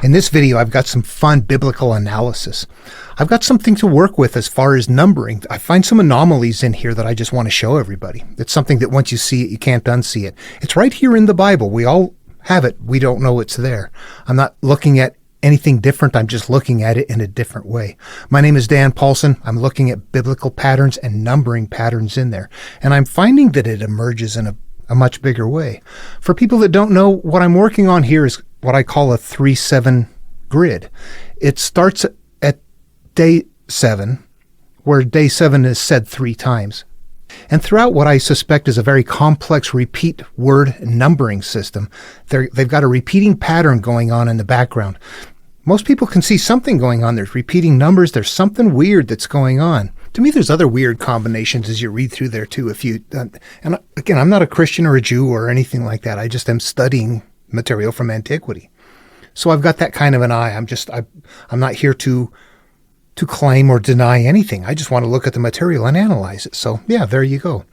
In this video, I've got some fun biblical analysis. I've got something to work with as far as numbering. I find some anomalies in here that I just want to show everybody. It's something that once you see it, you can't unsee it. It's right here in the Bible. We all have it. We don't know it's there. I'm not looking at anything different. I'm just looking at it in a different way. My name is Dan Paulson. I'm looking at biblical patterns and numbering patterns in there. And I'm finding that it emerges in a much bigger way. For people that don't know, what I'm working on here is what I call a 3-7 grid. It starts at day 7, where day 7 is said 3 times. And throughout what I suspect is a very complex repeat word numbering system, they've got a repeating pattern going on in the background. Most people can see something going on. There's repeating numbers. There's something weird that's going on. To me, there's other weird combinations as you read through there too. And again, I'm not a Christian or a Jew or anything like that. I just am studying material from antiquity. So I've got that kind of an eye. I'm not here to claim or deny anything. I just want to look at the material and analyze it. So yeah, there you go.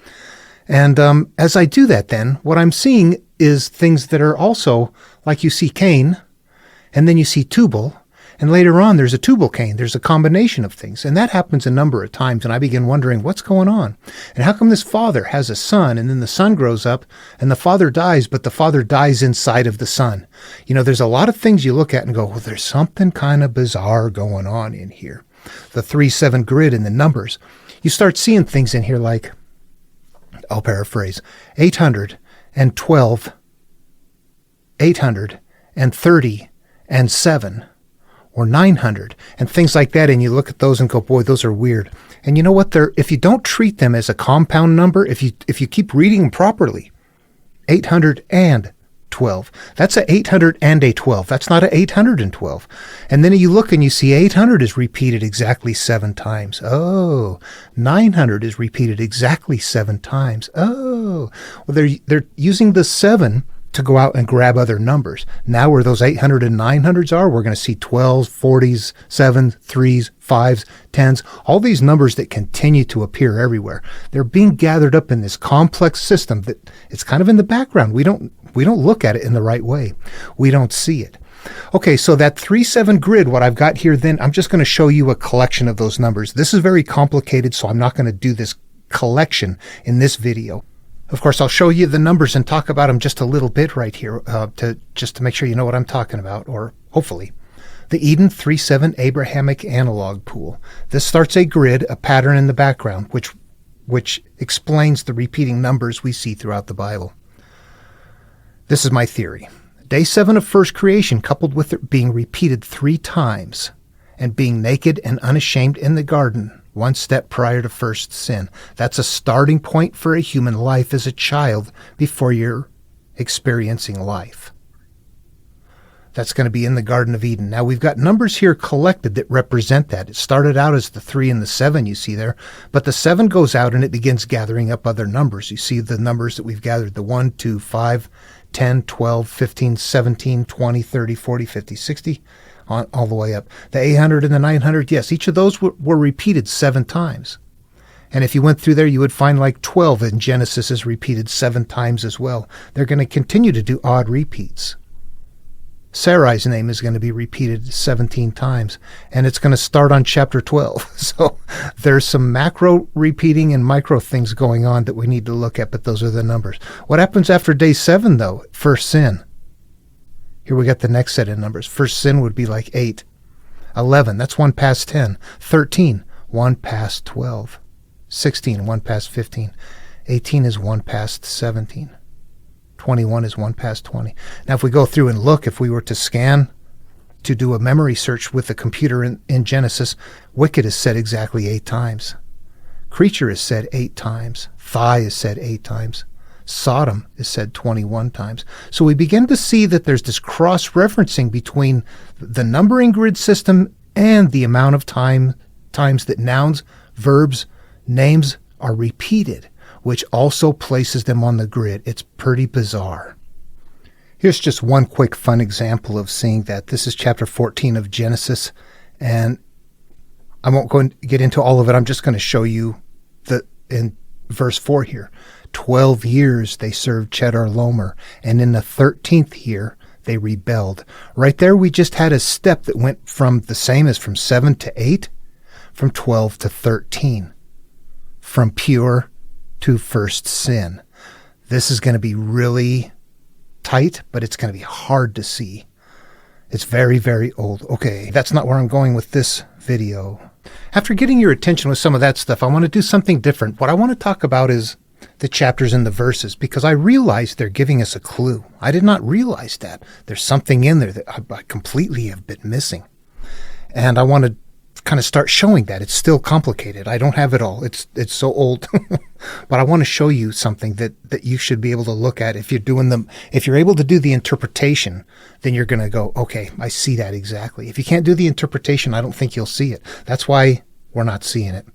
And as I do that, then what I'm seeing is things that are also like you see Cain, and then you see Tubal, and later on there's a Tubal Cain. There's a combination of things, and that happens a number of times. And I begin wondering what's going on, and how come this father has a son, and then the son grows up, and the father dies, but the father dies inside of the son. You know, there's a lot of things you look at and go, well, there's something kind of bizarre going on in here. The 3-7 grid and the numbers. You start seeing things in here like, I'll paraphrase, 812, 830, and 7, or 900, and things like that, and you look at those and go, boy, those are weird. And you know what? If you don't treat them as a compound number, if you keep reading them properly, 812, that's a 800 and a 12. That's not a 812. And then you look and you see 800 is repeated exactly 7 times. Oh, 900 is repeated exactly 7 times. Oh, well, they're using the 7 to go out and grab other numbers. Now where those 800 and 900s are, we're going to see 12s, 40s, 7s, 3s, 5s, 10s, all these numbers that continue to appear everywhere. They're being gathered up in this complex system that it's kind of in the background. We don't look at it in the right way. We don't see it. Okay, so that 3-7 grid, what I've got here then, I'm just going to show you a collection of those numbers. This is very complicated, so I'm not going to do this collection in this video. Of course, I'll show you the numbers and talk about them just a little bit right here to make sure you know what I'm talking about, or hopefully. The Eden 3-7 Abrahamic analog pool. This starts a grid, a pattern in the background, which explains the repeating numbers we see throughout the Bible. This is my theory. Day 7 of first creation, coupled with it being repeated 3 times, and being naked and unashamed in the garden, one step prior to first sin. That's a starting point for a human life as a child before you're experiencing life. That's going to be in the Garden of Eden. Now we've got numbers here collected that represent that. It started out as the 3 and the 7 you see there, but the 7 goes out and it begins gathering up other numbers. You see the numbers that we've gathered, the 1, 2, 5, 10, 12, 15, 17, 20, 30, 40, 50, 60, all the way up. The 800 and the 900, yes, each of those were repeated 7 times. And if you went through there, you would find like 12 in Genesis is repeated 7 times as well. They're going to continue to do odd repeats. Sarai's name is going to be repeated 17 times, and it's going to start on chapter 12. So there's some macro repeating and micro things going on that we need to look at, but those are the numbers. What happens after day 7, though? First sin. Here we got the next set of numbers. First sin would be like 8. 11, that's 1 past 10. 13, 1 past 12. 16, 1 past 15. 18 is 1 past 17. 21 is 1 past 20. Now, if we go through and look, if we were to scan, to do a memory search with the computer in Genesis, wicked is said exactly 8 times. Creature is said 8 times. Thigh is said 8 times. Sodom is said 21 times. So we begin to see that there's this cross-referencing between the numbering grid system and the amount of times that nouns, verbs, names are repeated, which also places them on the grid. It's pretty bizarre. Here's just one quick fun example of seeing that. This is chapter 14 of Genesis, and I won't go and get into all of it. I'm just going to show you in verse 4 here. 12 years they served Chedorlaomer, and in the 13th year they rebelled. Right there, we just had a step that went from the same as from 7 to 8, from 12 to 13, from pure to first sin. This is going to be really tight, but it's going to be hard to see. It's very, very old. Okay, that's not where I'm going with this video. After getting your attention with some of that stuff, I want to do something different. What I want to talk about is the chapters and the verses, because I realize they're giving us a clue. I did not realize that. There's something in there that I completely have been missing. And I want to kind of start showing that. It's still complicated. I don't have it all. It's so old. But I want to show you something that you should be able to look at. If you're able to do the interpretation, then you're going to go, okay, I see that exactly. If you can't do the interpretation, I don't think you'll see it. That's why we're not seeing it.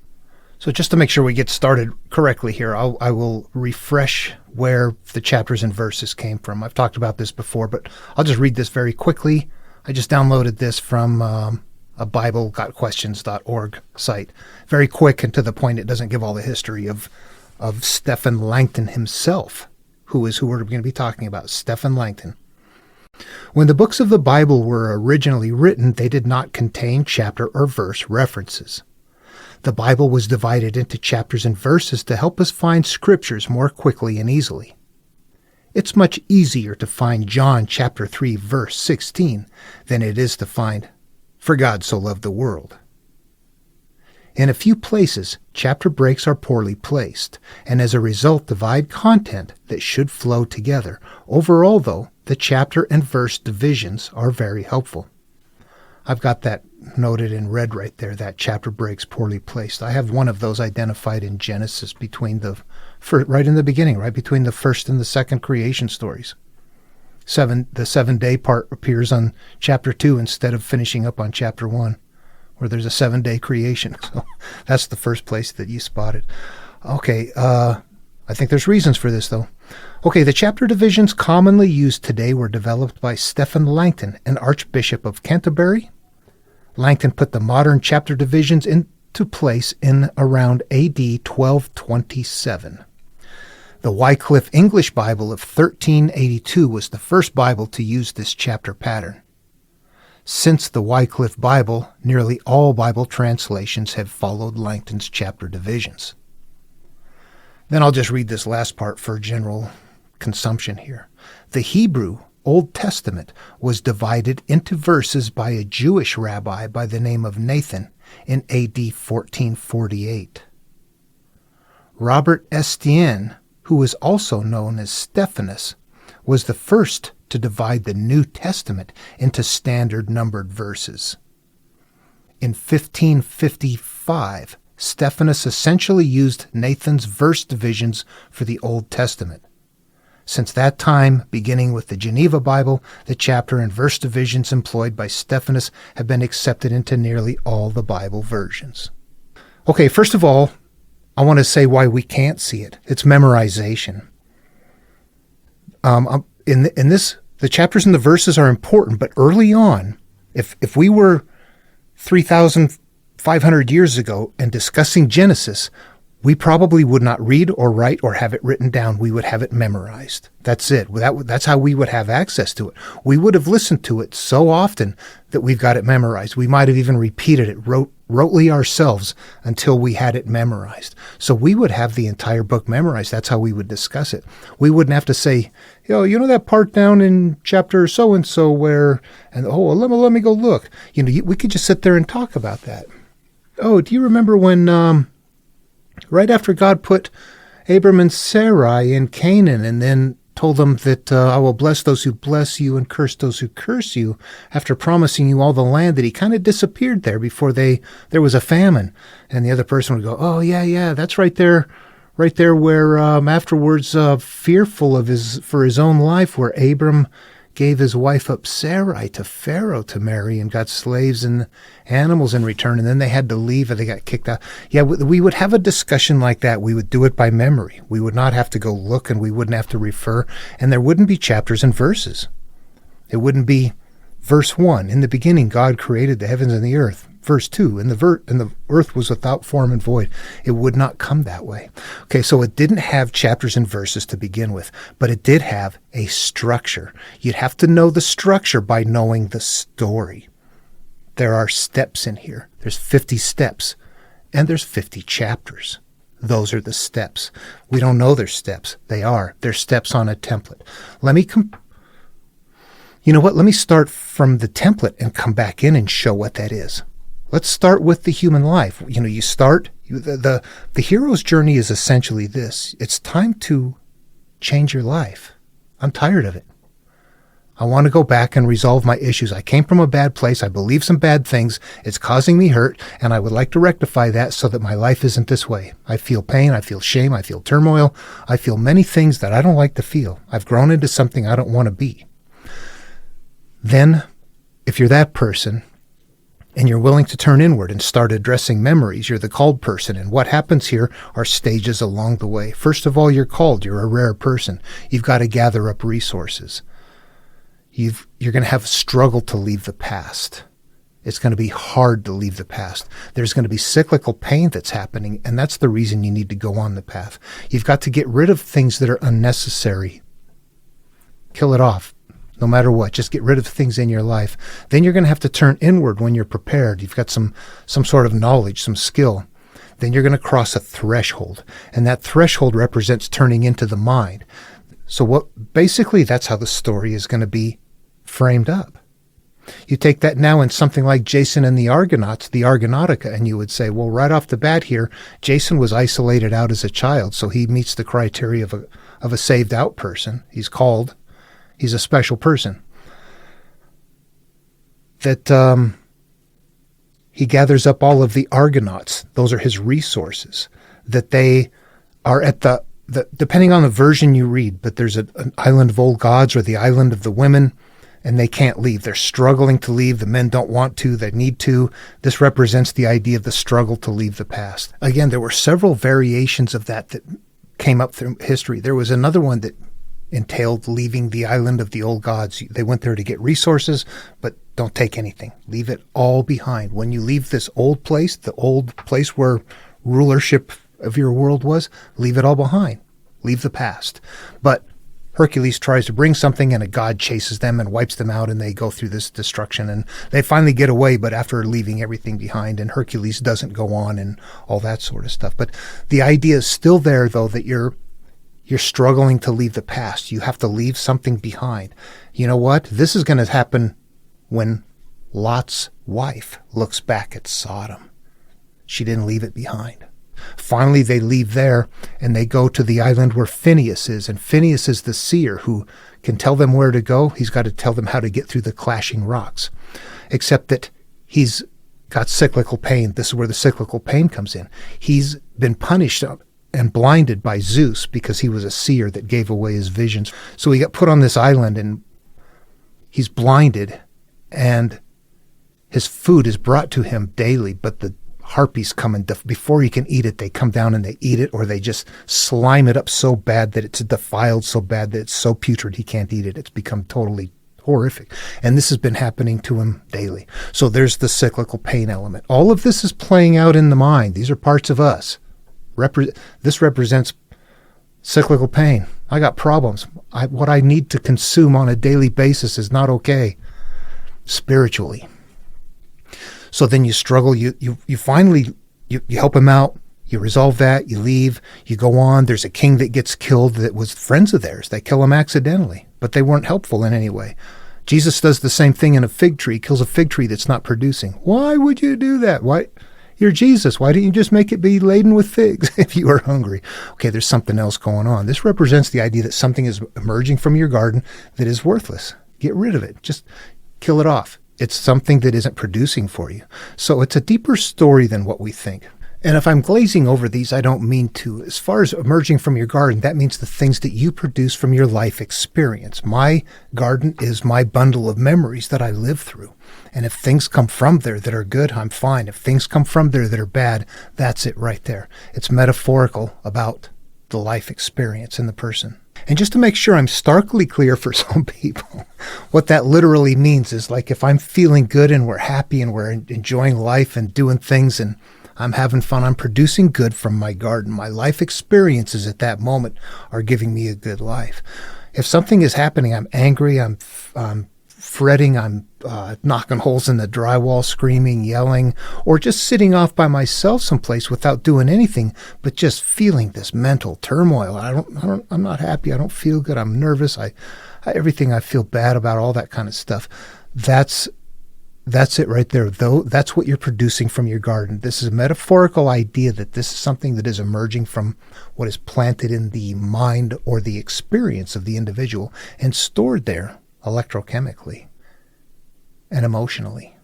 So just to make sure we get started correctly here, I will refresh where the chapters and verses came from. I've talked about this before, but I'll just read this very quickly. I just downloaded this from a BibleGotQuestions.org site. Very quick and to the point. It doesn't give all the history of Stephan Langton himself, who we're going to be talking about, Stephan Langton. When the books of the Bible were originally written, they did not contain chapter or verse references. The Bible was divided into chapters and verses to help us find scriptures more quickly and easily. It's much easier to find John chapter 3 verse 16 than it is to find "For God so loved the world." In a few places, chapter breaks are poorly placed, and as a result divide content that should flow together. Overall, though, the chapter and verse divisions are very helpful. I've got that noted in red right there, that chapter breaks poorly placed. I have one of those identified in Genesis right in the beginning, right between the first and the second creation stories. The 7-day part appears on chapter 2 instead of finishing up on chapter 1, where there's a 7-day creation. So that's the first place that you spot it. Okay, I think there's reasons for this, though. Okay, the chapter divisions commonly used today were developed by Stephan Langton, an Archbishop of Canterbury. Langton put the modern chapter divisions into place in around AD 1227. The Wycliffe English Bible of 1382 was the first Bible to use this chapter pattern. Since the Wycliffe Bible, nearly all Bible translations have followed Langton's chapter divisions. Then I'll just read this last part for general consumption here. The Hebrew Old Testament was divided into verses by a Jewish rabbi by the name of Nathan in AD 1448. Robert Estienne, who was also known as Stephanus, was the first to divide the New Testament into standard numbered verses. In 1555, Stephanus essentially used Nathan's verse divisions for the Old Testament. Since that time, beginning with the Geneva Bible, the chapter and verse divisions employed by Stephanus have been accepted into nearly all the Bible versions. Okay, first of all, I want to say why we can't see it. It's memorization. In this, the chapters and the verses are important, but early on, if we were 3,500 years ago and discussing Genesis, we probably would not read or write or have it written down. We would have it memorized. That's it. That's how we would have access to it. We would have listened to it so often that we've got it memorized. We might have even repeated it rotely ourselves until we had it memorized. So we would have the entire book memorized. That's how we would discuss it. We wouldn't have to say, you know that part down in chapter so-and-so where, and let me go look. We could just sit there and talk about that. Oh, do you remember when, right after God put Abram and Sarah in Canaan and then told them that I will bless those who bless you and curse those who curse you, after promising you all the land, that he kind of disappeared there before there was a famine. And the other person would go, oh, yeah, that's right there where afterwards, fearful for his own life, where Abram gave his wife up Sarai to Pharaoh to marry and got slaves and animals in return, and then they had to leave and they got kicked out. Yeah, we would have a discussion like that. We would do it by memory. We would not have to go look, and we wouldn't have to refer, and there wouldn't be chapters and verses. It wouldn't be Verse 1, in the beginning God created the heavens and the earth. Verse 2, and the earth was without form and void. It would not come that way. Okay, so it didn't have chapters and verses to begin with, but it did have a structure. You'd have to know the structure by knowing the story. There are steps in here. There's 50 steps, and there's 50 chapters. Those are the steps. We don't know their steps. They are. They're steps on a template. You know what? Let me start from the template and come back in and show what that is. Let's start with the human life. The hero's journey is essentially this. It's time to change your life. I'm tired of it. I want to go back and resolve my issues. I came from a bad place. I believe some bad things. It's causing me hurt, and I would like to rectify that so that my life isn't this way. I feel pain. I feel shame. I feel turmoil. I feel many things that I don't like to feel. I've grown into something I don't want to be. Then, if you're that person, and you're willing to turn inward and start addressing memories, you're the called person. And what happens here are stages along the way. First of all, you're called. You're a rare person. You've got to gather up resources. You're going to have a struggle to leave the past. It's going to be hard to leave the past. There's going to be cyclical pain that's happening, and that's the reason you need to go on the path. You've got to get rid of things that are unnecessary. Kill it off. No matter what, just get rid of things in your life. Then you're going to have to turn inward when you're prepared. You've got some sort of knowledge, some skill. Then you're going to cross a threshold, and that threshold represents turning into the mind. So basically that's how the story is going to be framed up. You take that now in something like Jason and the Argonauts, the Argonautica, and you would say, well, right off the bat here, Jason was isolated out as a child, so he meets the criteria of a saved out person. He's called. He's a special person. That he gathers up all of the Argonauts. Those are his resources. That they are at the depending on the version you read, but there's an island of old gods or the island of the women, and they can't leave. They're struggling to leave. The men don't want to. They need to. This represents the idea of the struggle to leave the past. Again, there were several variations of that came up through history. There was another one that entailed leaving the island of the old gods. They went there to get resources, but don't take anything. Leave it all behind. When you leave this old place, the old place where rulership of your world was, leave it all behind. Leave the past. But Hercules tries to bring something, and a god chases them and wipes them out, and they go through this destruction, and they finally get away, but after leaving everything behind, and Hercules doesn't go on and all that sort of stuff. But the idea is still there, though, that you're struggling to leave the past. You have to leave something behind. You know what? This is going to happen when Lot's wife looks back at Sodom. She didn't leave it behind. Finally, they leave there, and they go to the island where Phineas is. And Phineas is the seer who can tell them where to go. He's got to tell them how to get through the clashing rocks. Except that he's got cyclical pain. This is where the cyclical pain comes in. He's been punished and blinded by Zeus because he was a seer that gave away his visions. So he got put on this island, and he's blinded, and his food is brought to him daily, but the harpies come, and before he can eat it, they come down and they eat it, or they just slime it up so bad that it's defiled so bad that it's so putrid he can't eat it. It's become totally horrific. And this has been happening to him daily. So there's the cyclical pain element. All of this is playing out in the mind. These are parts of us. This represents cyclical pain. I got problems. What I need to consume on a daily basis is not okay spiritually. So then you struggle. You finally help him out. You resolve that. You leave. You go on. There's a king that gets killed that was friends of theirs. They kill him accidentally, but they weren't helpful in any way. Jesus does the same thing in a fig tree. Kills a fig tree that's not producing. Why would you do that? Why? You're Jesus. Why didn't you just make it be laden with figs if you were hungry? Okay, there's something else going on. This represents the idea that something is emerging from your garden that is worthless. Get rid of it. Just kill it off. It's something that isn't producing for you. So it's a deeper story than what we think. And if I'm glazing over these, I don't mean to. As far as emerging from your garden, that means the things that you produce from your life experience. My garden is my bundle of memories that I live through. And if things come from there that are good, I'm fine. If things come from there that are bad, that's it right there. It's metaphorical about the life experience in the person. And just to make sure I'm starkly clear for some people, what that literally means is like if I'm feeling good and we're happy and we're enjoying life and doing things and I'm having fun, I'm producing good from my garden. My life experiences at that moment are giving me a good life. If something is happening, I'm angry, I'm fretting, I'm knocking holes in the drywall, screaming, yelling, or just sitting off by myself someplace without doing anything, but just feeling this mental turmoil. I'm not happy. I don't feel good. I'm nervous. Everything I feel bad about, all that kind of stuff. That's it right there. Though that's what you're producing from your garden. This is a metaphorical idea that this is something that is emerging from what is planted in the mind or the experience of the individual and stored there electrochemically and emotionally.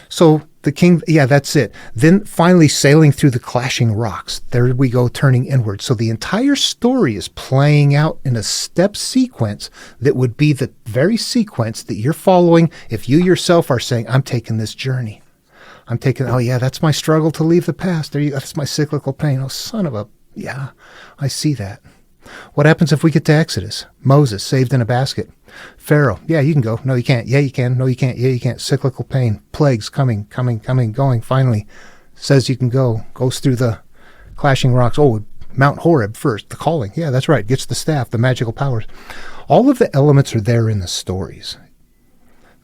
So the king, that's it. Then finally sailing through the clashing rocks. There we go, turning inward. So the entire story is playing out in a step sequence that would be the very sequence that you're following if you yourself are saying, I'm taking this journey. I'm taking, that's my struggle to leave the past. That's my cyclical pain. Oh, son of a, I see that. What happens if we get to Exodus? Moses saved in a basket. Pharaoh, you can go. No, you can't. Yeah, you can. No, you can't. Yeah, you can't. Cyclical pain. Plagues coming, going. Finally, says you can go. Goes through the clashing rocks. Oh, Mount Horeb first. The calling. Yeah, that's right. Gets the staff, the magical powers. All of the elements are there in the stories.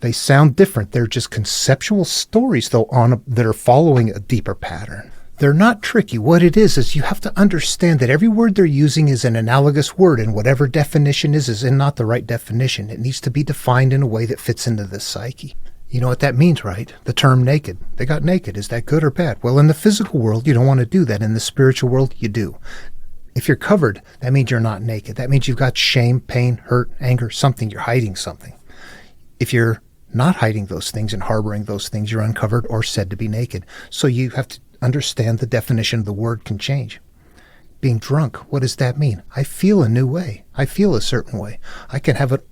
They sound different. They're just conceptual stories, though, that are following a deeper pattern. They're not tricky. What it is you have to understand that every word they're using is an analogous word, and whatever definition is not the right definition. It needs to be defined in a way that fits into the psyche. You know what that means, right? The term naked. They got naked. Is that good or bad? Well, in the physical world, you don't want to do that. In the spiritual world, you do. If you're covered, that means you're not naked. That means you've got shame, pain, hurt, anger, something. You're hiding something. If you're not hiding those things and harboring those things, you're uncovered or said to be naked. So you have to understand the definition of the word can change. Being drunk, what does that mean? I feel a new way. I feel a certain way. I can have an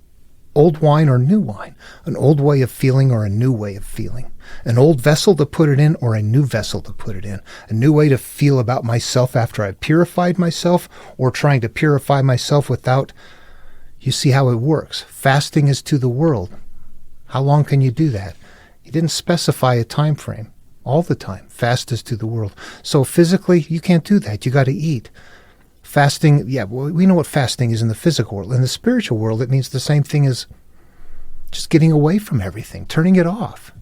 old wine or new wine, an old way of feeling or a new way of feeling, an old vessel to put it in or a new vessel to put it in, a new way to feel about myself after I've purified myself or trying to purify myself without. You see how it works. Fasting is to the world. How long can you do that? He didn't specify a time frame. All the time. Fast is to the world. So physically, you can't do that. You got to eat. Fasting, we know what fasting is in the physical world. In the spiritual world, it means the same thing as just getting away from everything, turning it off.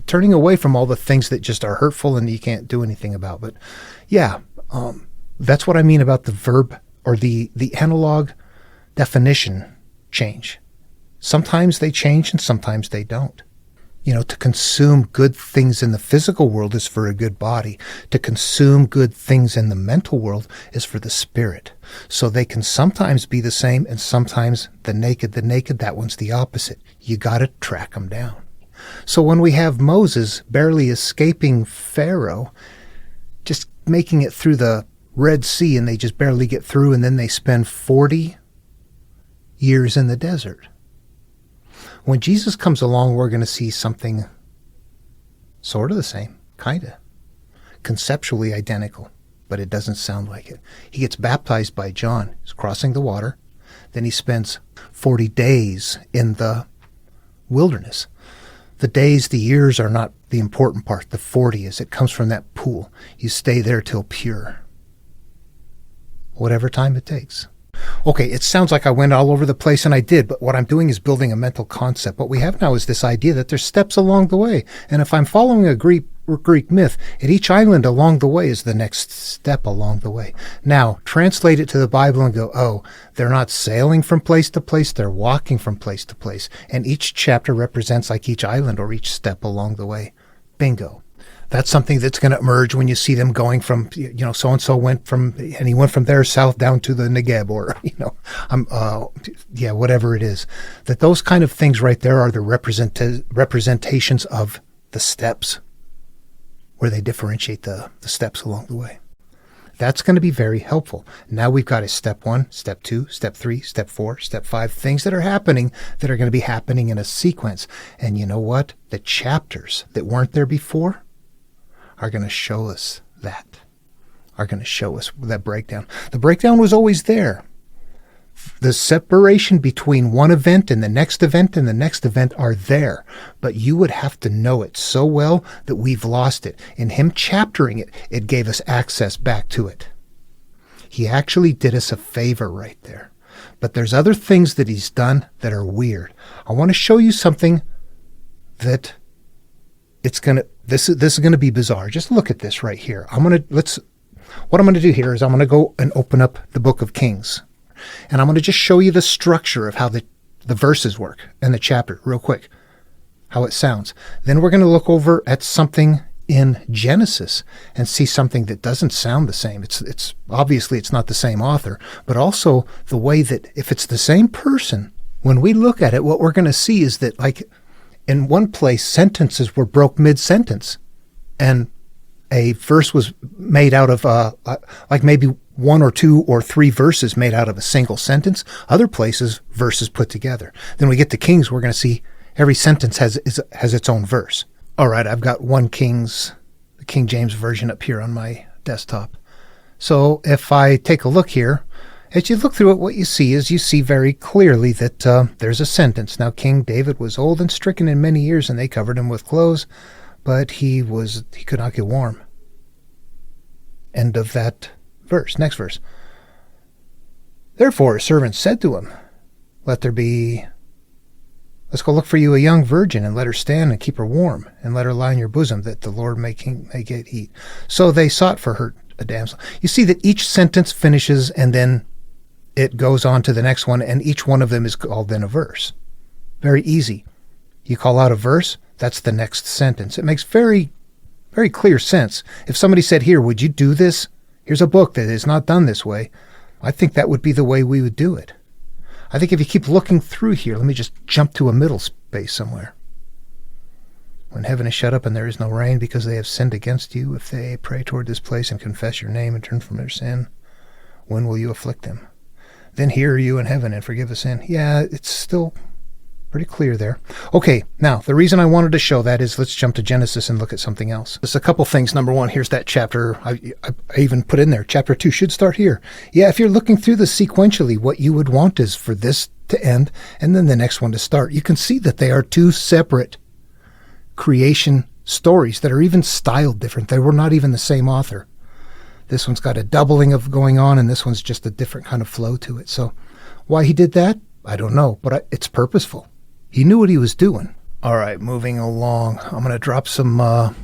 Turning away from all the things that just are hurtful and you can't do anything about. But that's what I mean about the verb or the analog definition change. Sometimes they change and sometimes they don't. To consume good things in the physical world is for a good body. To consume good things in the mental world is for the spirit. So they can sometimes be the same and sometimes the naked, that one's the opposite. You got to track them down. So when we have Moses barely escaping Pharaoh, just making it through the Red Sea and they just barely get through and then they spend 40 years in the desert. When Jesus comes along, we're going to see something sort of the same, kind of. Conceptually identical, but it doesn't sound like it. He gets baptized by John. He's crossing the water. Then he spends 40 days in the wilderness. The days, the years are not the important part. The 40 is. It comes from that pool. You stay there till pure. Whatever time it takes. Okay, it sounds like I went all over the place, and I did, but what I'm doing is building a mental concept. What we have now is this idea that there's steps along the way, and if I'm following a Greek myth, at each island along the way is the next step along the way. Now, translate it to the Bible and go, they're not sailing from place to place, they're walking from place to place, and each chapter represents like each island or each step along the way. Bingo. That's something that's going to emerge when you see them going from, so-and-so went from there south down to the Negev or, whatever it is. That those kind of things right there are the representations of the steps where they differentiate the steps along the way. That's going to be very helpful. Now we've got a step 1, step 2, step 3, step 4, step 5, things that are happening that are going to be happening in a sequence. And you know what? The chapters that weren't there before are going to show us that. Are going to show us that breakdown. The breakdown was always there. The separation between one event and the next event and the next event are there, but you would have to know it so well that we've lost it. In him chaptering it, it gave us access back to it. He actually did us a favor right there. But there's other things that he's done that are weird. I want to show you something that this is gonna be bizarre. Just look at this right here. What I'm gonna do here is I'm gonna go and open up the book of Kings. And I'm going to just show you the structure of how the verses work and the chapter real quick, how it sounds. Then we're going to look over at something in Genesis and see something that doesn't sound the same. It's obviously it's not the same author, but also the way that if it's the same person, when we look at it, what we're going to see is that, like, in one place, sentences were broke mid-sentence, and a verse was made out of like maybe 1 or 2 or 3 verses made out of a single sentence. Other places, verses put together. Then we get to Kings, we're going to see every sentence has its own verse. All right, I've got the King James Version up here on my desktop. So if I take a look here, as you look through it, what you see is you see very clearly that there's a sentence. Now, King David was old and stricken in many years, and they covered him with clothes, but he could not get warm. End of that verse. Next verse. Therefore his servants said to him, let's go look for you a young virgin, and let her stand and keep her warm, and let her lie in your bosom, that the Lord may get heat. So they sought for her a damsel. You see that each sentence finishes, and then it goes on to the next one, and each one of them is called then a verse. Very easy. You call out a verse, that's the next sentence. It makes very, very clear sense. If somebody said, here, would you do this? Here's a book that is not done this way. I think that would be the way we would do it. I think if you keep looking through here, let me just jump to a middle space somewhere. When heaven is shut up and there is no rain because they have sinned against you, if they pray toward this place and confess your name and turn from their sin, when will you afflict them? Then hear you in heaven and forgive the sin. Yeah, it's still pretty clear there. Okay, now, the reason I wanted to show that is let's jump to Genesis and look at something else. There's a couple things. Number one, here's that chapter. I even put in there, chapter 2 should start here. Yeah, if you're looking through this sequentially, what you would want is for this to end and then the next one to start. You can see that they are 2 separate creation stories that are even styled different. They were not even the same author. This one's got a doubling of going on, and this one's just a different kind of flow to it. So why he did that, I don't know, but it's purposeful. He knew what he was doing. All right, moving along. I'm going to drop some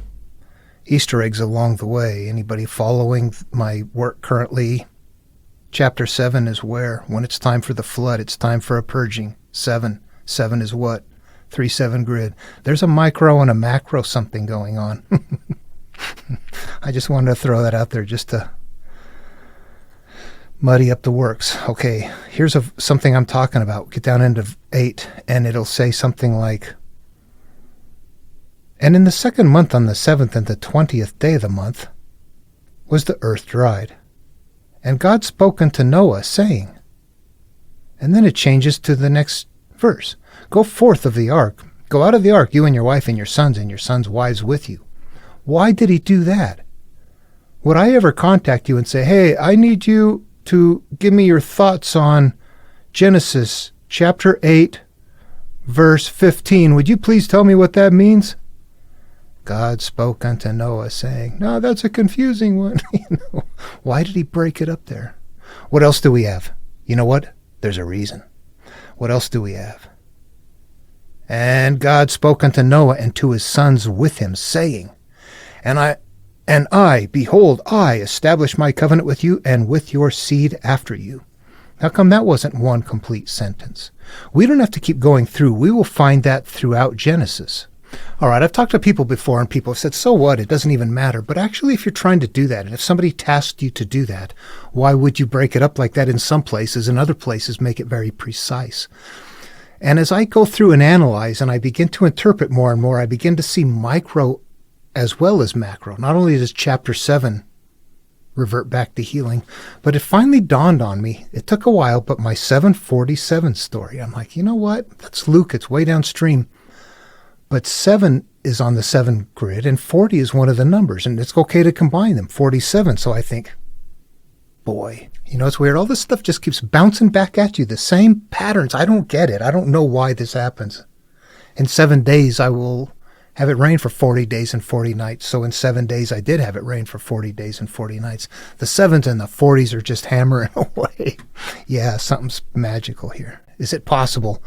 Easter eggs along the way. Anybody following my work currently? Chapter 7 is where? When it's time for the flood, it's time for a purging. 7 is what? 3-7 grid. There's a micro and a macro something going on. I just wanted to throw that out there just to muddy up the works. Okay, here's something I'm talking about. Get down into 8, and it'll say something like, and in the 2nd month on the 7th and the 20th day of the month was the earth dried. And God spoke unto Noah, saying, and then it changes to the next verse. Go forth of the ark. Go out of the ark, you and your wife and your sons' wives with you. Why did he do that? Would I ever contact you and say, hey, I need you to give me your thoughts on Genesis chapter 8, verse 15. Would you please tell me what that means? God spoke unto Noah, saying, no, that's a confusing one. Why did he break it up there? What else do we have? You know what? There's a reason. What else do we have? And God spoke unto Noah and to his sons with him, saying, And I, behold, I establish my covenant with you and with your seed after you. How come that wasn't one complete sentence? We don't have to keep going through. We will find that throughout Genesis. All right, I've talked to people before, and people have said, so what? It doesn't even matter. But actually, if you're trying to do that, and if somebody tasked you to do that, why would you break it up like that in some places and other places make it very precise? And as I go through and analyze, and I begin to interpret more and more, I begin to see micro as well as macro. Not only does chapter 7 revert back to healing, but it finally dawned on me. It took a while, but my 747 story, I'm like, you know what? That's Luke. It's way downstream. But 7 is on the 7 grid, and 40 is one of the numbers, and it's okay to combine them, 47. So I think, boy. You know, it's weird. All this stuff just keeps bouncing back at you. The same patterns. I don't get it. I don't know why this happens. In 7 days, I will have it rain for 40 days and 40 nights. So in 7 days, I did have it rain for 40 days and 40 nights. The 7s and the 40s are just hammering away. Yeah, something's magical here. Is it possible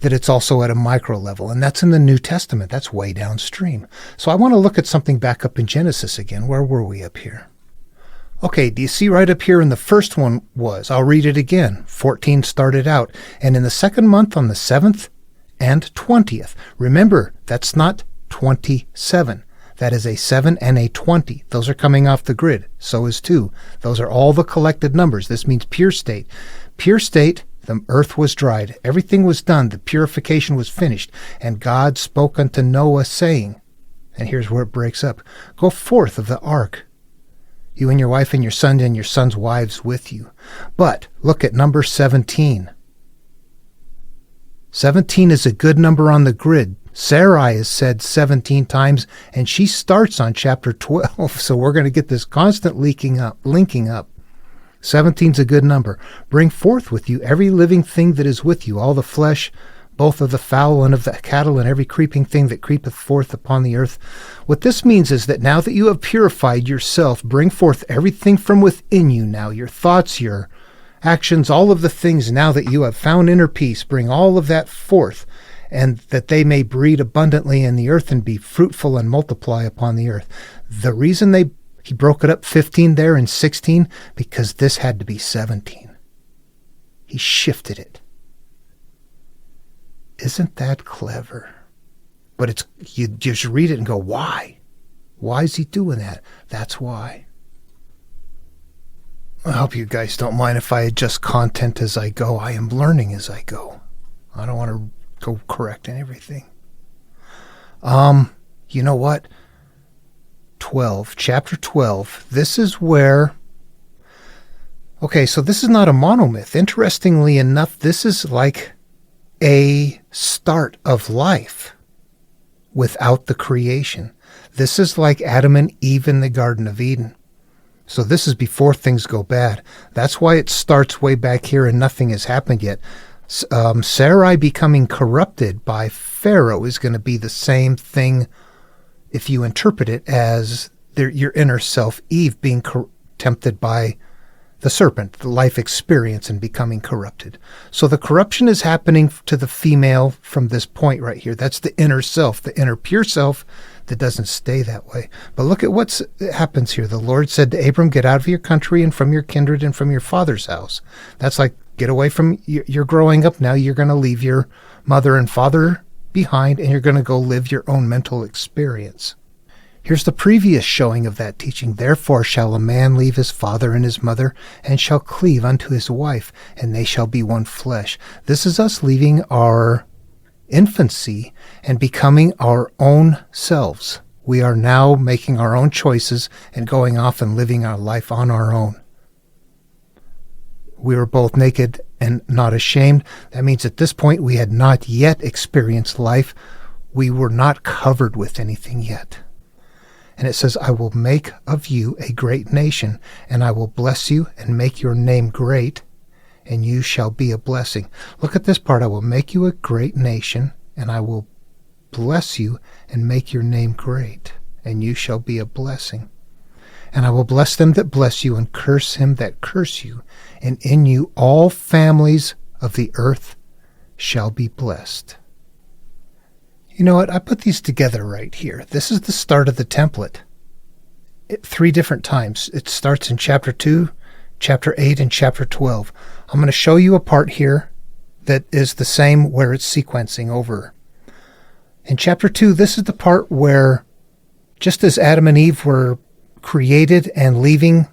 that it's also at a micro level? And that's in the New Testament. That's way downstream. So I want to look at something back up in Genesis again. Where were we up here? Okay, do you see right up here in the first one was? I'll read it again. 14 started out. And in the second month on the 7th and 20th. Remember, that's not 27. That is a 7 and a 20. Those are coming off the grid. So is 2. Those are all the collected numbers. This means pure state. Pure state, the earth was dried. Everything was done. The purification was finished. And God spoke unto Noah, saying, and here's where it breaks up, go forth of the ark, you and your wife and your sons' wives with you. But look at number 17. 17 is a good number on the grid. Sarai is said 17 times, and she starts on chapter 12. So we're going to get this constant linking up. 17 is a good number. Bring forth with you every living thing that is with you, all the flesh, both of the fowl and of the cattle, and every creeping thing that creepeth forth upon the earth. What this means is that now that you have purified yourself, bring forth everything from within you now, your thoughts, your actions, all of the things now that you have found inner peace, bring all of that forth, and that they may breed abundantly in the earth and be fruitful and multiply upon the earth. The reason he broke it up 15 there and 16, because this had to be 17. He shifted it. Isn't that clever? But you just read it and go, why? Why is he doing that? That's why. I hope you guys don't mind if I adjust content as I go. I am learning as I go. I don't want to go correcting everything. You know what? 12, chapter 12. This is where... Okay, so this is not a monomyth. Interestingly enough, this is like a start of life without the creation. This is like Adam and Eve in the Garden of Eden. So this is before things go bad. That's why it starts way back here and nothing has happened yet. Sarai becoming corrupted by Pharaoh is going to be the same thing if you interpret it as your inner self, Eve, being tempted by the serpent, the life experience, and becoming corrupted. So the corruption is happening to the female from this point right here. That's the inner self, the inner pure self that doesn't stay that way. But look at what happens here. The Lord said to Abram, get out of your country and from your kindred and from your father's house. That's like, get away from, you're growing up now. You're going to leave your mother and father behind, and you're going to go live your own mental experience. Here's the previous showing of that teaching. Therefore shall a man leave his father and his mother, and shall cleave unto his wife, and they shall be one flesh. This is us leaving our infancy and becoming our own selves. We are now making our own choices and going off and living our life on our own. We were both naked and not ashamed. That means at this point we had not yet experienced life. We were not covered with anything yet. And it says, I will make of you a great nation, and I will bless you and make your name great, and you shall be a blessing. Look at this part. I will make you a great nation, and I will bless you and make your name great, and you shall be a blessing. And I will bless them that bless you, and curse him that curse you, and in you all families of the earth shall be blessed. You know what? I put these together right here. This is the start of the template. 3 different times. It starts in chapter 2, chapter 8, and chapter 12. I'm going to show you a part here that is the same where it's sequencing over. In chapter 2, this is the part where just as Adam and Eve were created and leaving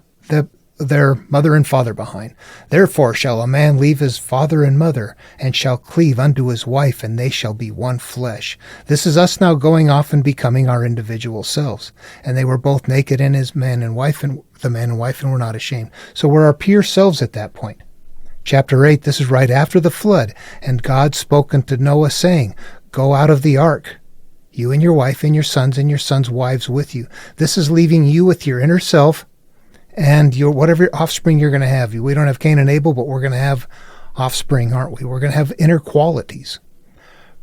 their mother and father behind. Therefore shall a man leave his father and mother, and shall cleave unto his wife, and they shall be one flesh. This is us now going off and becoming our individual selves. And they were both naked in his man and wife, and the man and wife, and were not ashamed. So we're our pure selves at that point. Chapter 8, this is right after the flood. And God spoke unto Noah, saying, go out of the ark, you and your wife and your sons' wives with you. This is leaving you with your inner self, and whatever offspring you're going to have. We don't have Cain and Abel, but we're going to have offspring, aren't we? We're going to have inner qualities.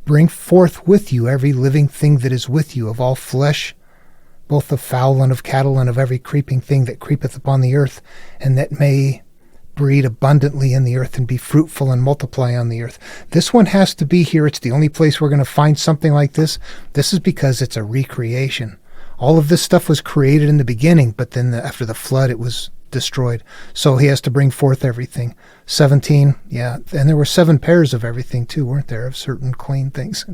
Bring forth with you every living thing that is with you, of all flesh, both of fowl and of cattle, and of every creeping thing that creepeth upon the earth, and that may breed abundantly in the earth, and be fruitful and multiply on the earth. This one has to be here. It's the only place we're going to find something like this. This is because it's a recreation. All of this stuff was created in the beginning, but then after the flood, it was destroyed. So he has to bring forth everything. 17, yeah. And there were 7 pairs of everything too, weren't there, of certain clean things.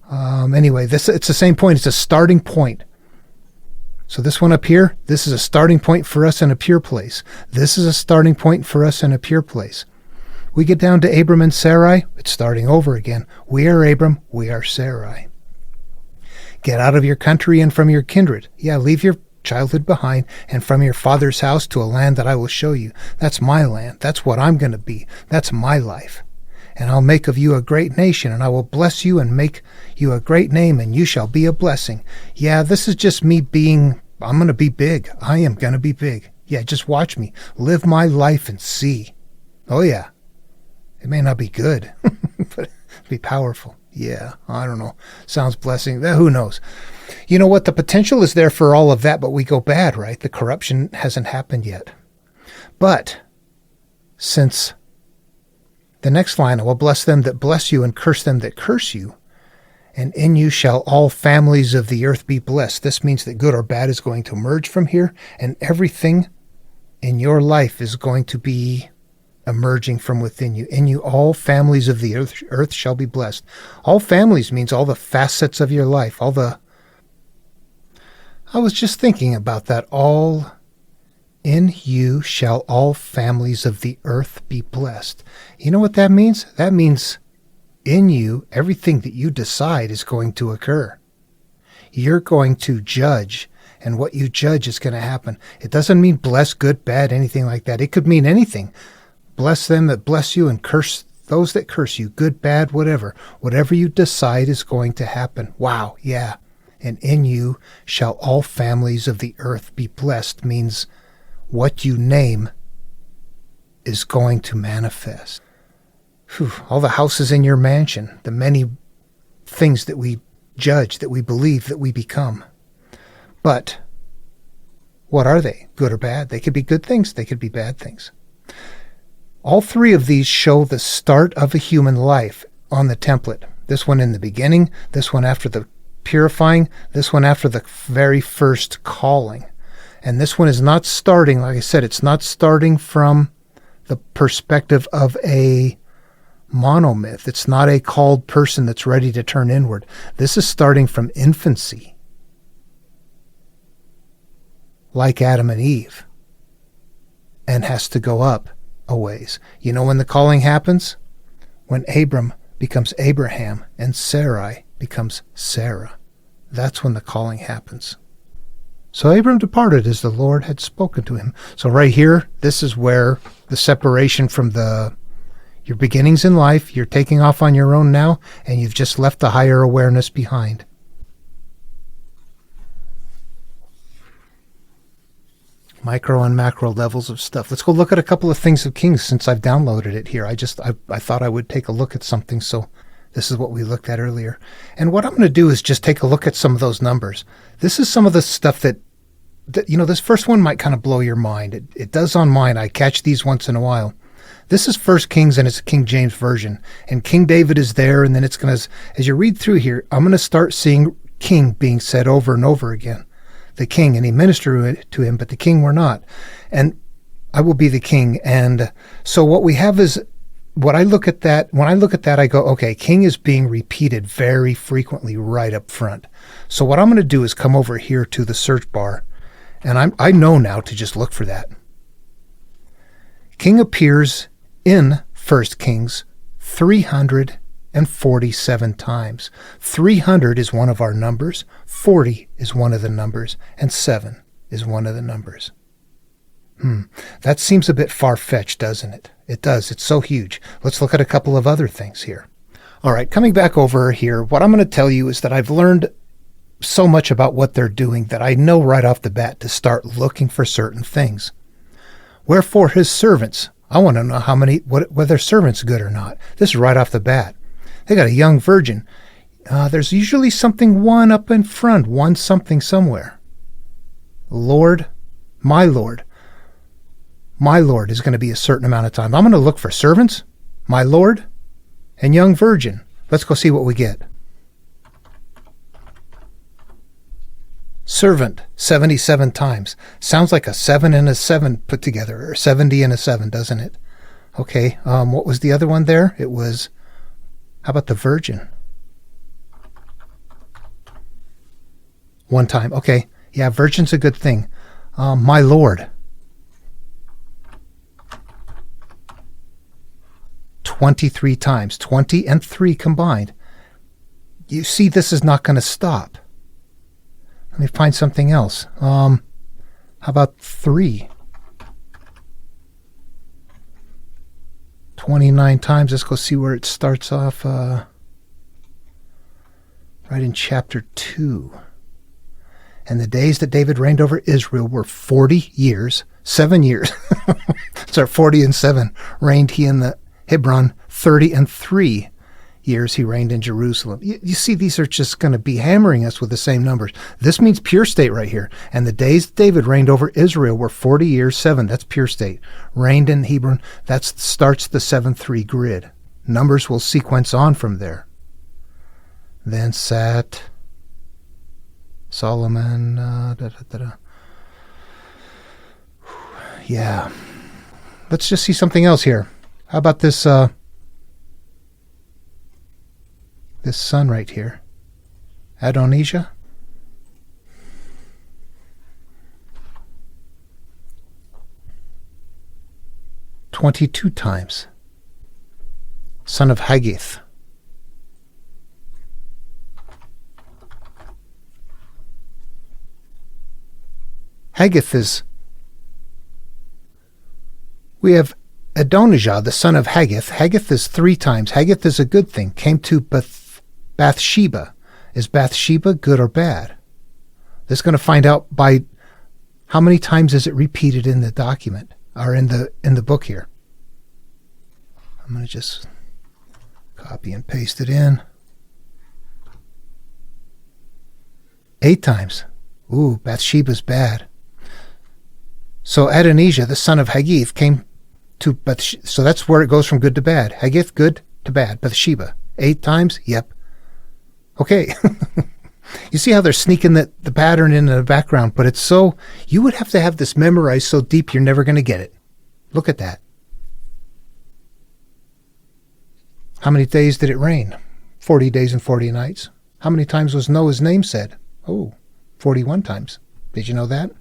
Anyway, it's the same point. It's a starting point. So this one up here, this is a starting point for us in a pure place. This is a starting point for us in a pure place. We get down to Abram and Sarai, it's starting over again. We are Abram, we are Sarai. Get out of your country and from your kindred. Yeah, leave your childhood behind, and from your father's house to a land that I will show you. That's my land. That's what I'm going to be. That's my life. And I'll make of you a great nation, and I will bless you and make you a great name, and you shall be a blessing. Yeah, this is just me I'm going to be big. I am going to be big. Yeah, just watch me. Live my life and see. Oh, yeah. It may not be good, but it'll be powerful. Yeah, I don't know. Sounds blessing. Who knows? You know what? The potential is there for all of that, but we go bad, right? The corruption hasn't happened yet. But since the next line, I will bless them that bless you and curse them that curse you, and in you shall all families of the earth be blessed. This means that good or bad is going to emerge from here, and everything in your life is going to be emerging from within you. In you all families of the earth shall be blessed. All families means all the facets of your life, I was just thinking about that. In you shall all families of the earth be blessed. You know what that means? That means in you, everything that you decide is going to occur. You're going to judge, and what you judge is going to happen. It doesn't mean bless, good, bad, anything like that. It could mean anything. Bless them that bless you and curse those that curse you, good, bad, whatever. Whatever you decide is going to happen. Wow, yeah. And in you shall all families of the earth be blessed means what you name is going to manifest. All the houses in your mansion, the many things that we judge, that we believe, that we become. But what are they? Good or bad? They could be good things. They could be bad things. All 3 of these show the start of a human life on the template. This one in the beginning, this one after the purifying, this one after the very first calling. And this one is not starting, like I said, it's not starting from the perspective of a monomyth. It's not a called person that's ready to turn inward. This is starting from infancy, like Adam and Eve, and has to go up a ways. You know when the calling happens? When Abram becomes Abraham and Sarai becomes Sarah. That's when the calling happens. So Abram departed as the Lord had spoken to him. So right here, this is where the separation from your beginnings in life, you're taking off on your own now, and you've just left the higher awareness behind. Micro and macro levels of stuff. Let's go look at a couple of things of Kings since I've downloaded it here. I thought I would take a look at something, so this is what we looked at earlier. And what I'm going to do is just take a look at some of those numbers. This is some of the stuff that this first one might kind of blow your mind. It does on mine. I catch these once in a while. This is 1 Kings, and it's a King James version. And King David is there, and then it's going to, as you read through here, I'm going to start seeing king being said over and over again. The king, and he ministered to him, but the king were not. And I will be the king. And so what we have is, when I look at that, I go, okay, king is being repeated very frequently right up front. So what I'm going to do is come over here to the search bar, and I know now to just look for that. King appears in 1 Kings 347 times. 300 is one of our numbers, 40 is one of the numbers, and 7 is one of the numbers. That seems a bit far-fetched, doesn't it? It does. It's so huge. Let's look at a couple of other things here. All right, coming back over here, what I'm going to tell you is that I've learned so much about what they're doing that I know right off the bat to start looking for certain things. Wherefore his servants, I want to know whether servants good or not. This is right off the bat. They got a young virgin. There's usually something one up in front, one something somewhere. Lord, my Lord is going to be a certain amount of time. I'm going to look for servants, my Lord, and young virgin. Let's go see what we get. Servant, 77 times. Sounds like a 7 and a 7 put together, or 70 and a 7, doesn't it? Okay, what was the other one there? It was, how about the virgin? 1 time. Okay, yeah, virgin's a good thing. My Lord. 23 times. 20 and 3 combined. You see, this is not going to stop. Let me find something else. How about 3? 29 times. Let's go see where it starts off. Right in chapter 2. And the days that David reigned over Israel were 40 years, 7 years. So 40 and 7 reigned he in the Hebron. 30 and 3 years he reigned in Jerusalem. You see, these are just going to be hammering us with the same numbers. This means pure state right here. And the days that David reigned over Israel were 40 years, 7. That's pure state. Reigned in Hebron. That starts the 7-3 grid. Numbers will sequence on from there. Then sat Solomon. Yeah. Let's just see something else here. How about this this son right here? Adonijah. "22 times. Son of Haggith. Haggith is, we have Adonijah, the son of Haggith. Haggith is 3 times. Haggith is a good thing. Came to Bathsheba. Is Bathsheba good or bad? This is going to find out by how many times is it repeated in the document, or in the book here. I'm going to just copy and paste it in. 8 times. Ooh, Bathsheba's bad. So Adonijah, the son of Haggith, came to Bathsheba. So that's where it goes from good to bad. Haggith, good to bad. Bathsheba, 8 times? Yep. Okay. You see how they're sneaking the pattern in the background, but it's so, you would have to have this memorized so deep you're never going to get it. Look at that. How many days did it rain? 40 days and 40 nights. How many times was Noah's name said? Oh, 41 times. Did you know that?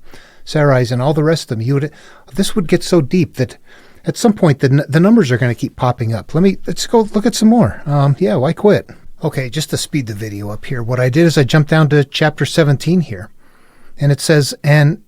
Sarais and all the rest of them. This would get so deep that at some point the numbers are going to keep popping up. Let's go look at some more. Yeah, why quit? Okay, just to speed the video up here, what I did is I jumped down to chapter 17 here, and it says, "And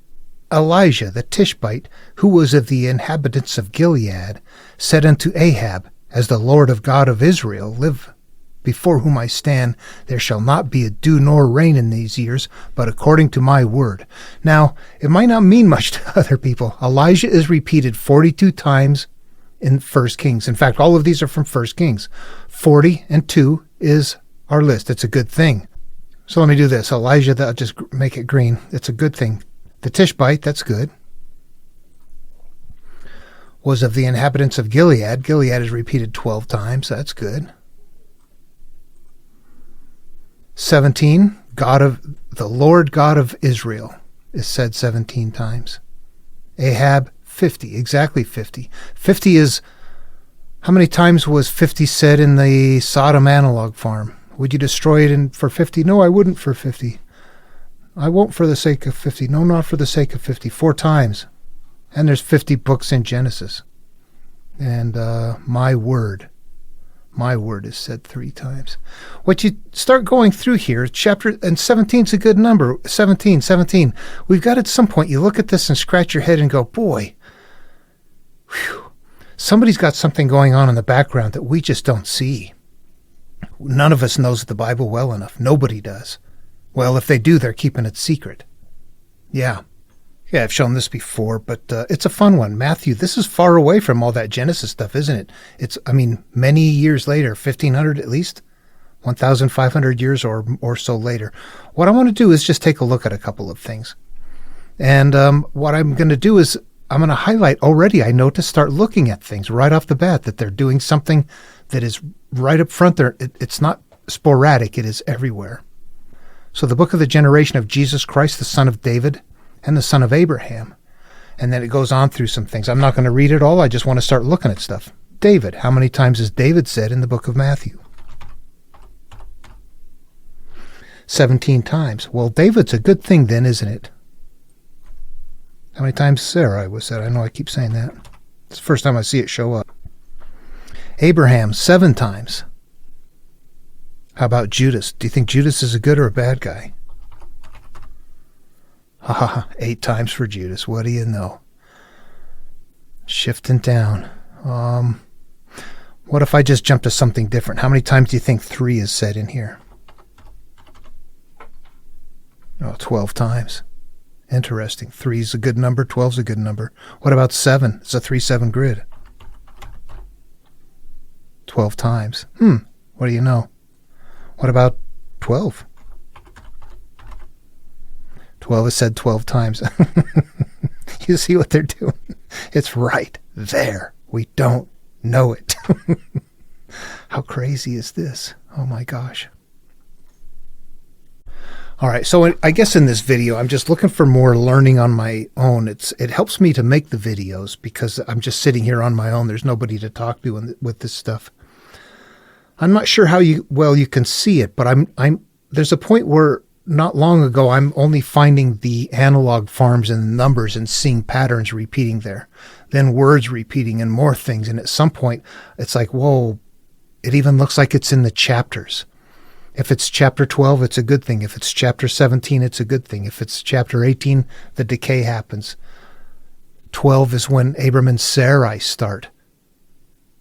Elijah the Tishbite, who was of the inhabitants of Gilead, said unto Ahab, As the Lord of God of Israel live, before whom I stand, there shall not be a dew nor rain in these years, but according to my word." Now, it might not mean much to other people. Elijah is repeated 42 times in 1 Kings. In fact, all of these are from 1 Kings. 40 and 2 is our list. It's a good thing. So let me do this. Elijah, I'll just make it green. It's a good thing. The Tishbite, that's good, was of the inhabitants of Gilead. Gilead is repeated 12 times. That's good. 17, the Lord God of Israel is said 17 times. Ahab, 50, exactly 50. 50 is, how many times was 50 said in the Sodom analog farm? Would you destroy it for 50? No, I wouldn't for 50. I won't for the sake of 50. No, not for the sake of 50. 4 times. And there's 50 books in Genesis. And my word is said 3 times. What you start going through here, and 17 is a good number. 17. We've got at some point, you look at this and scratch your head and go, boy, whew, somebody's got something going on in the background that we just don't see. None of us knows the Bible well enough. Nobody does. Well, if they do, they're keeping it secret. Yeah. Yeah, I've shown this before, but it's a fun one. Matthew, this is far away from all that Genesis stuff, isn't it? It's, many years later, 1,500 at least, 1,500 years or so later. What I want to do is just take a look at a couple of things. And what I'm going to do is I'm going to highlight already, I know to start looking at things right off the bat, that they're doing something that is right up front there. It's not sporadic, it is everywhere. So the book of the generation of Jesus Christ, the son of David, and the son of Abraham. And then it goes on through some things. I'm not going to read it all. I just want to start looking at stuff. David. How many times is David said in the book of Matthew? 17 times. Well, David's a good thing then, isn't it? How many times Sarah was said? I know I keep saying that. It's the first time I see it show up. Abraham, 7 times. How about Judas? Do you think Judas is a good or a bad guy? 8 times for Judas. What do you know? Shifting down. What if I just jump to something different? How many times do you think 3 is said in here? 12 times. Interesting. 3 is a good number. 12 is a good number. What about 7? It's a 3-7 grid. 12 times. What do you know? What about 12? 12 is said 12 times. You see what they're doing? It's right there. We don't know it. How crazy is this? Oh my gosh. All right, so I guess in this video, I'm just looking for more learning on my own. It helps me to make the videos because I'm just sitting here on my own. There's nobody to talk to with this stuff. I'm not sure how well you can see it, but there's a point where not long ago, I'm only finding the analog forms and the numbers and seeing patterns repeating there, then words repeating and more things. And at some point, it's like, whoa, it even looks like it's in the chapters. If it's chapter 12, it's a good thing. If it's chapter 17, it's a good thing. If it's chapter 18, the decay happens. 12 is when Abram and Sarah start.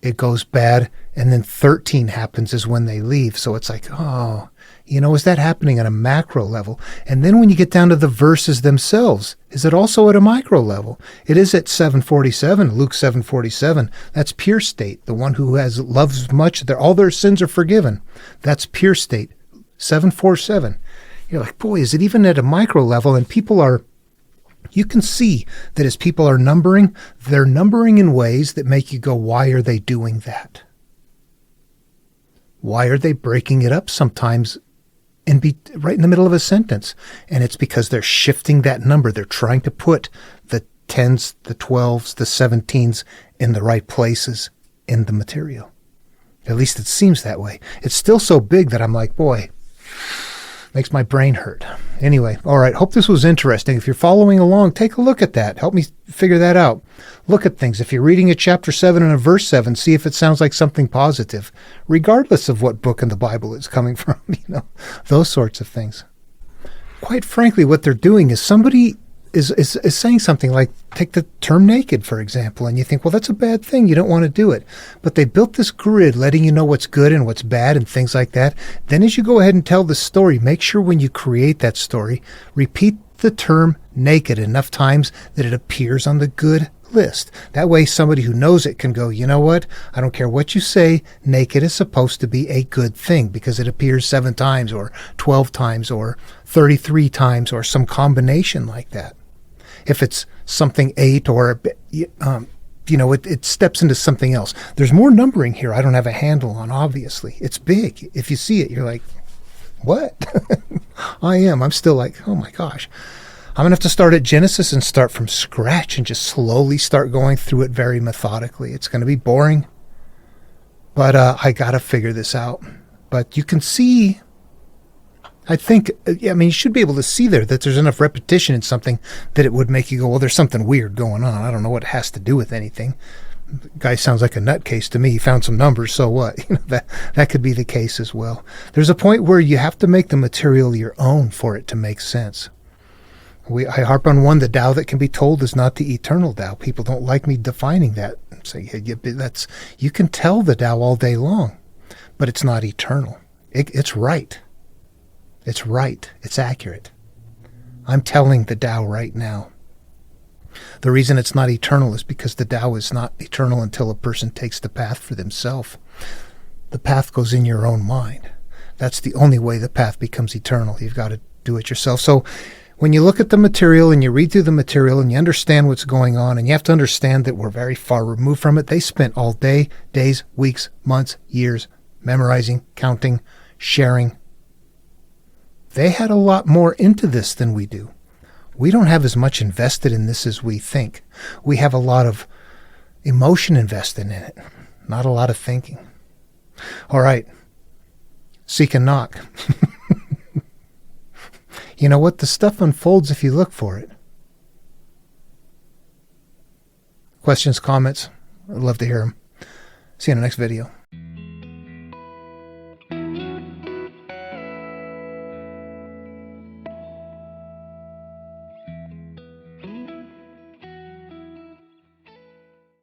It goes bad, and then 13 happens is when they leave. So it's like, oh, is that happening at a macro level? And then when you get down to the verses themselves, is it also at a micro level? It is at 747, Luke 7:47. That's pure state. The one who loves much, all their sins are forgiven. That's pure state. 747. You're like, boy, is it even at a micro level? And you can see that as people are numbering, they're numbering in ways that make you go, why are they doing that? Why are they breaking it up sometimes and be right in the middle of a sentence? And it's because they're shifting that number. They're trying to put the 10s, the 12s, the 17s in the right places in the material. At least it seems that way. It's still so big that I'm like, boy, makes my brain hurt. Anyway, all right, hope this was interesting. If you're following along, take a look at that. Help me figure that out. Look at things. If you're reading a chapter 7 and a verse 7, see if it sounds like something positive, regardless of what book in the Bible it's coming from, those sorts of things. Quite frankly, what they're doing is somebody is saying something like, take the term naked, for example, and you think, well, that's a bad thing. You don't want to do it. But they built this grid letting you know what's good and what's bad and things like that. Then as you go ahead and tell the story, make sure when you create that story, repeat the term naked enough times that it appears on the good list. That way somebody who knows it can go, you know what? I don't care what you say, naked is supposed to be a good thing because it appears 7 times or 12 times or 33 times or some combination like that. If it's something 8 or, it steps into something else. There's more numbering here I don't have a handle on, obviously. It's big. If you see it, you're like, what? I'm still like, oh my gosh. I'm going to have to start at Genesis and start from scratch and just slowly start going through it very methodically. It's going to be boring, but I got to figure this out. But you can see, I think, you should be able to see there that there's enough repetition in something that it would make you go, well, there's something weird going on. I don't know what it has to do with anything. The guy sounds like a nutcase to me. He found some numbers, so what? That could be the case as well. There's a point where you have to make the material your own for it to make sense. I harp on one, the Tao that can be told is not the eternal Tao. People don't like me defining that. Say, you can tell the Tao all day long, but it's not eternal. It's right. It's right. It's accurate. I'm telling the Tao right now. The reason it's not eternal is because the Tao is not eternal until a person takes the path for themselves. The path goes in your own mind. That's the only way the path becomes eternal. You've got to do it yourself. So when you look at the material and you read through the material and you understand what's going on, and you have to understand that we're very far removed from it. They spent all day, days, weeks, months, years memorizing, counting, sharing. They had a lot more into this than we do. We don't have as much invested in this as we think. We have a lot of emotion invested in it, not a lot of thinking. All right. Seek and knock. You know what? The stuff unfolds if you look for it. Questions, comments? I'd love to hear them. See you in the next video.